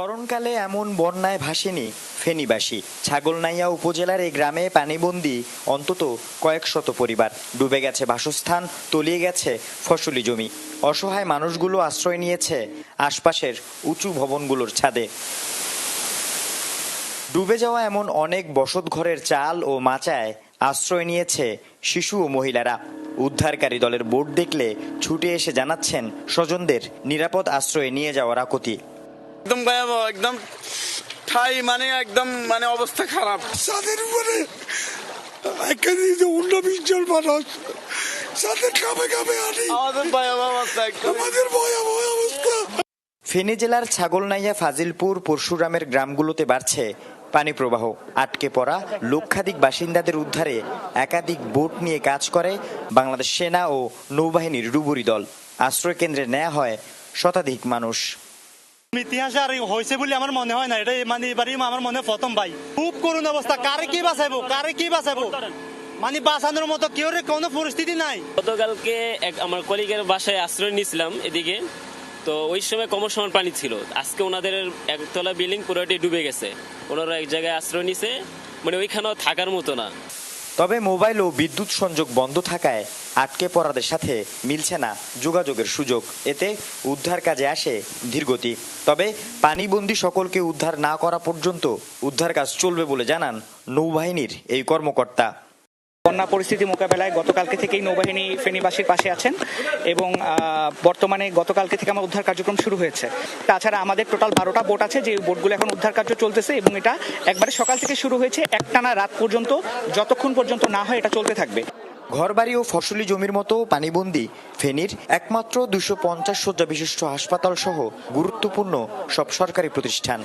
স্মরণকালে এমন বন্যায় ভাসেনি ফেনীবাসী। ছাগলনাইয়া উপজেলার এই গ্রামে পানিবন্দী অন্তত কয়েক শত পরিবার। ডুবে গেছে বাসস্থান, তলিয়ে গেছে ফসলি জমি। অসহায় মানুষগুলো আশ্রয় নিয়েছে আশপাশের উঁচু ভবনগুলোর ছাদে। ডুবে যাওয়া এমন অনেক বসতঘরের চাল ও মাচায় আশ্রয় নিয়েছে শিশু ও মহিলারা। উদ্ধারকারী দলের বোট দেখলে ছুটে এসে জানাচ্ছেন স্বজনদের নিরাপদ আশ্রয়ে নিয়ে যাওয়ার আকুতি। একদম ভয়াবহ, একদম ঠাই একদম অবস্থা খারাপ। ছাদের উপরে 19-20 জন মানুষ ছাদের কামে আনি আমাদের ভয়াবহ অবস্থা, আমাদের ভয়াবহ অবস্থা। ফেনী জেলার ছাগলনাইয়া, ফাজিলপুর, পরশুরামের গ্রামগুলোতে বাড়ছে পানি প্রবাহ। আটকে পড়া লক্ষাধিক বাসিন্দাদের উদ্ধারে একাধিক বোট নিয়ে কাজ করে বাংলাদেশ সেনা ও নৌবাহিনীর ডুবুরি দল। আশ্রয় কেন্দ্রে নেওয়া হয় শতাধিক মানুষ। ইতিহাসে আর হয়েছে বলে আমার মনে হয় না, এটা এবারই আমার মনে প্রথম ভাই। খুব করুণ অবস্থা, কারে কি বাঁচাবো মানে বাঁচানোর মতো কেউ কোনো পরিস্থিতি নাই। গতকালকে আমার কলিগের বাসায় আশ্রয় নিয়েছিলাম এদিকে, তো ওই সময় কম সমান পানি ছিল। আজকে ওনাদের একতলা বিল্ডিং পুরোটি ডুবে গেছে, ওনারা এক জায়গায় আশ্রয় নিছে, মানে ওইখানেও থাকার মতো না। তবে মোবাইল ও বিদ্যুৎ সংযোগ বন্ধ থাকায় আটকে পড়াদের সাথে মিলছে না যোগাযোগের সুযোগ। এতে উদ্ধার কাজে আসে ধীরগতি। তবে পানিবন্দী সকলকে উদ্ধার না করা পর্যন্ত উদ্ধার কাজ চলবে বলে জানান নৌবাহিনীর এই কর্মকর্তা। বন্যা পরিস্থিতি মোকাবেলায় গতকালকে থেকেই নৌবাহিনী ফেনীবাসীর পাশে আছেন এবং বর্তমানে গতকালকে থেকে আমার উদ্ধার কার্যক্রম শুরু হয়েছে। তাছাড়া আমাদের টোটাল 12টা বোট আছে, যে বোটগুলো এখন উদ্ধার কার্য চলতেছে এবং এটা একবারে সকাল থেকে শুরু হয়েছে, একটানা রাত পর্যন্ত, যতক্ষণ পর্যন্ত না হয় এটা চলতে থাকবে। ঘরবাড়ি ও ফসলি জমির মতো পানিবন্দী ফেনীর একমাত্র 250 শয্যা বিশিষ্ট হাসপাতাল সহ গুরুত্বপূর্ণ সব সরকারি প্রতিষ্ঠান।